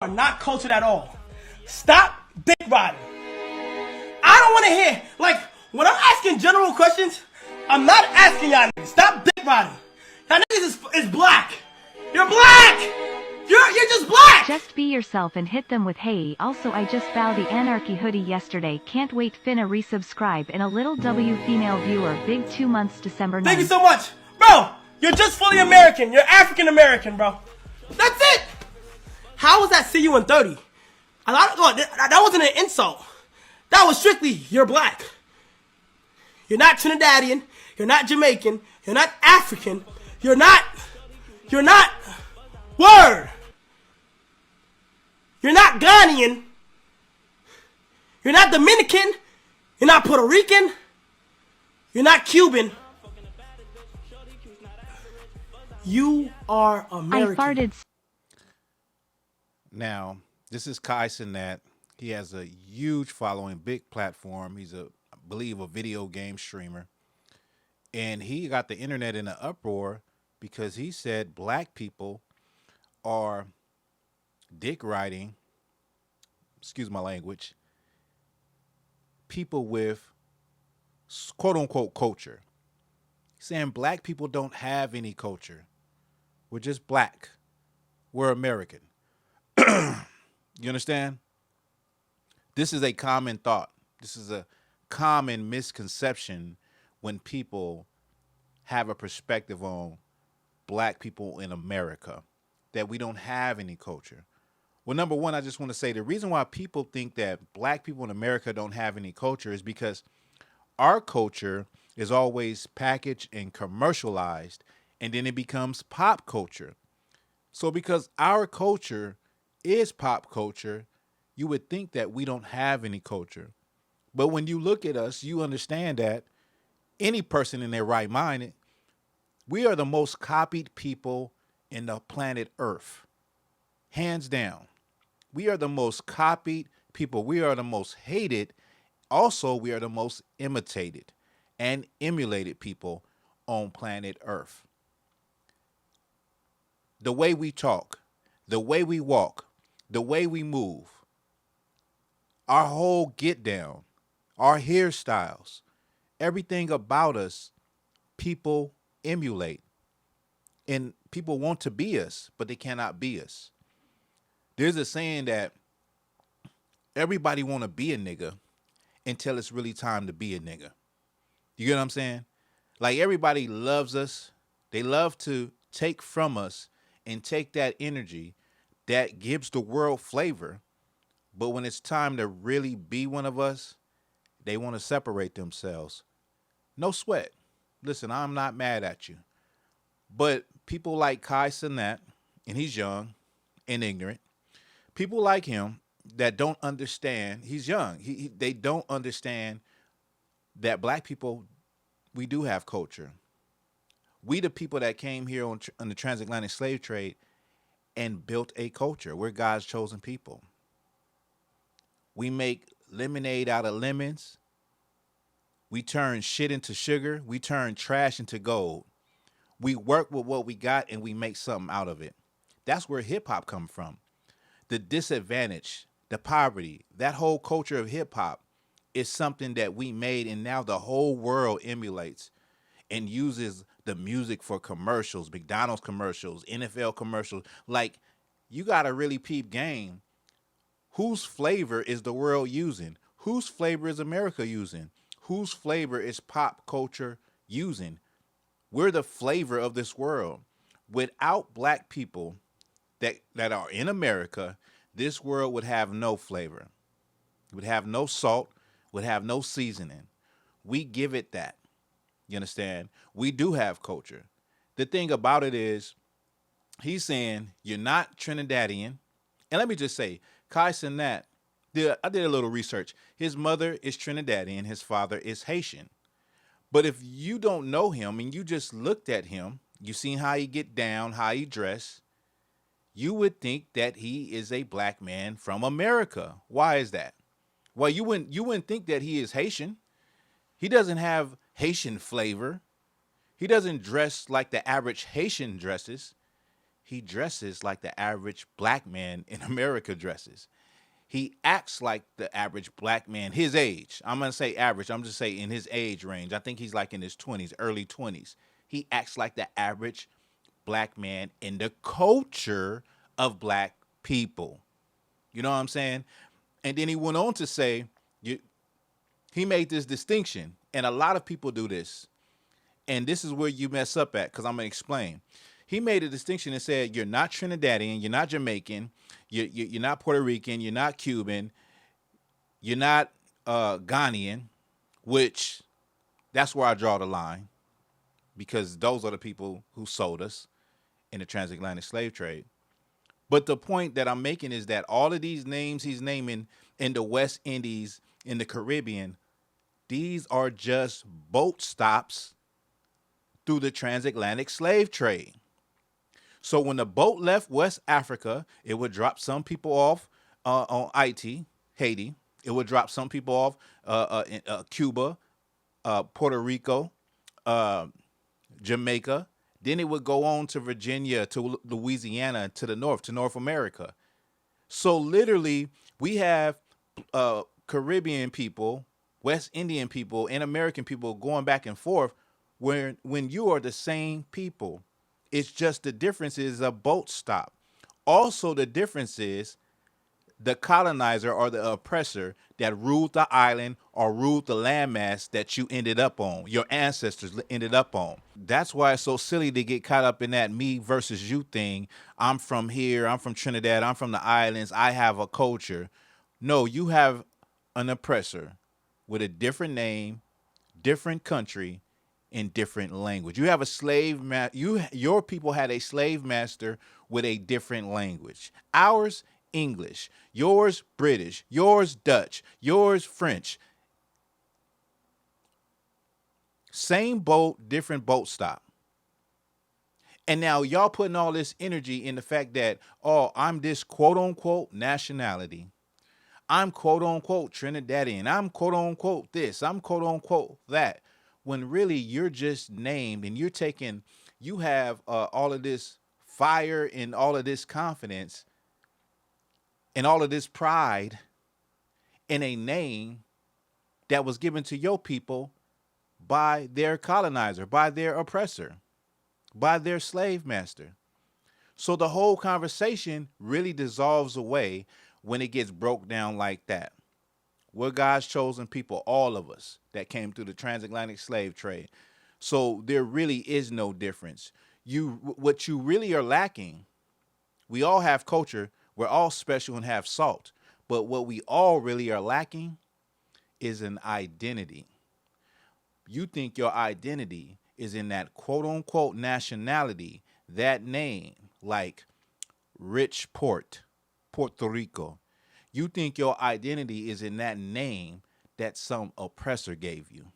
are not cultured at all. Stop dick riding. I don't want to hear, like, when I'm asking general questions, I'm not asking y'all niggas. Stop dick riding. Y'all niggas is black. You're black. You're just black. Just be yourself and hit them with hey. Also, I just found the Anarchy hoodie yesterday. Can't wait. Finna resubscribe in a little W female viewer. Big 2 months December 9th. Thank you so much. Bro, you're just fully American. You're African American, bro. That's it. How was that see you in 30? That wasn't an insult. That was strictly, you're black. You're not Trinidadian. You're not Jamaican. You're not African. You're not, word. You're not Ghanaian. You're not Dominican. You're not Puerto Rican. You're not Cuban. You are American. I farted. Now, this is Cenat. He has a huge following, big platform. He's I believe, a video game streamer. And he got the internet in an uproar because he said black people are dick riding, excuse my language, people with quote unquote culture. He's saying black people don't have any culture. We're just black. We're American. You understand? This is a common thought. This is a common misconception when people have a perspective on black people in America, that we don't have any culture. Well, number one, I just want to say the reason why people think that black people in America don't have any culture is because our culture is always packaged and commercialized, and then it becomes pop culture. So because our culture is pop culture, you would think that we don't have any culture. But when you look at us, you understand that any person in their right mind, we are the most copied people in the planet Earth. Hands down. We are the most copied people. We are the most hated. Also, we are the most imitated and emulated people on planet Earth. The way we talk, the way we walk, the way we move, our whole get down, our hairstyles, everything about us, people emulate. And people want to be us, but they cannot be us. There's a saying that everybody want to be a nigga until it's really time to be a nigga. You get what I'm saying? Like, everybody loves us. They love to take from us and take that energy that gives the world flavor. But when it's time to really be one of us, they want to separate themselves. No sweat. Listen, I'm not mad at you. But people like Cenat, and he's young and ignorant, people like him that don't understand, he's young, they don't understand that black people, we do have culture. We the people that came here on the transatlantic slave trade and built a culture. We're God's chosen people. We make lemonade out of lemons. We turn shit into sugar. We turn trash into gold. We work with what we got and we make something out of it. That's where hip hop come from. The disadvantage, the poverty, that whole culture of hip hop is something that we made, and now the whole world emulates and uses the music for commercials, McDonald's commercials, NFL commercials. Like, you got to really peep game. Whose flavor is the world using? Whose flavor is America using? Whose flavor is pop culture using? We're the flavor of this world. Without black people that are in America, this world would have no flavor. It would have no salt, would have no seasoning. We give it that. You understand? We do have culture. The thing about it is, he's saying you're not Trinidadian. And let me just say, Cenat, I did a little research. His mother is Trinidadian. His father is Haitian. But if you don't know him and you just looked at him, you seen how he get down, how he dress, you would think that he is a black man from America. Why is that? Well, you wouldn't think that he is Haitian. He doesn't have Haitian flavor. He doesn't dress like the average Haitian dresses. he dresses like the average black man in America dresses. He acts like the average black man his age. I'm going to say average. I'm just saying in his age range. I think he's like in his 20s, early 20s. He acts like the average black man in the culture of black people. You know what I'm saying? And then he went on to say, he made this distinction, and a lot of people do this. And this is where you mess up at, because I'm going to explain. He made a distinction and said, you're not Trinidadian, you're not Jamaican, you're not Puerto Rican, you're not Cuban, you're not Ghanaian, which that's where I draw the line, because those are the people who sold us in the transatlantic slave trade. But the point that I'm making is that all of these names he's naming in the West Indies, in the Caribbean, these are just boat stops through the transatlantic slave trade. So when the boat left West Africa, it would drop some people off on Haiti. It would drop some people off in Cuba, Puerto Rico, Jamaica. Then it would go on to Virginia, to Louisiana, to the north, to North America. So literally, we have Caribbean people, West Indian people, and American people going back and forth when you are the same people. It's just the difference is a boat stop. Also, the difference is the colonizer or the oppressor that ruled the island or ruled the landmass that you ended up on, your ancestors ended up on. That's why it's so silly to get caught up in that me versus you thing. I'm from here, I'm from Trinidad, I'm from the islands, I have a culture. No, you have an oppressor with a different name, different country, in different language. You have a slave your people had a slave master with a different language. Ours, English. Yours, British. Yours, Dutch. Yours, French. Same boat, different boat stop. And now y'all putting all this energy in the fact that, oh, I'm this quote unquote nationality. I'm quote unquote Trinidadian. I'm quote unquote this. I'm quote unquote that. When really you're just named and you have all of this fire and all of this confidence and all of this pride in a name that was given to your people by their colonizer, by their oppressor, by their slave master. So the whole conversation really dissolves away when it gets broke down like that. We're God's chosen people, all of us that came through the transatlantic slave trade. So there really is no difference. What you really are lacking, we all have culture, we're all special and have salt. But what we all really are lacking is an identity. You think your identity is in that quote unquote nationality, that name, like Rich Port, Puerto Rico. You think your identity is in that name that some oppressor gave you.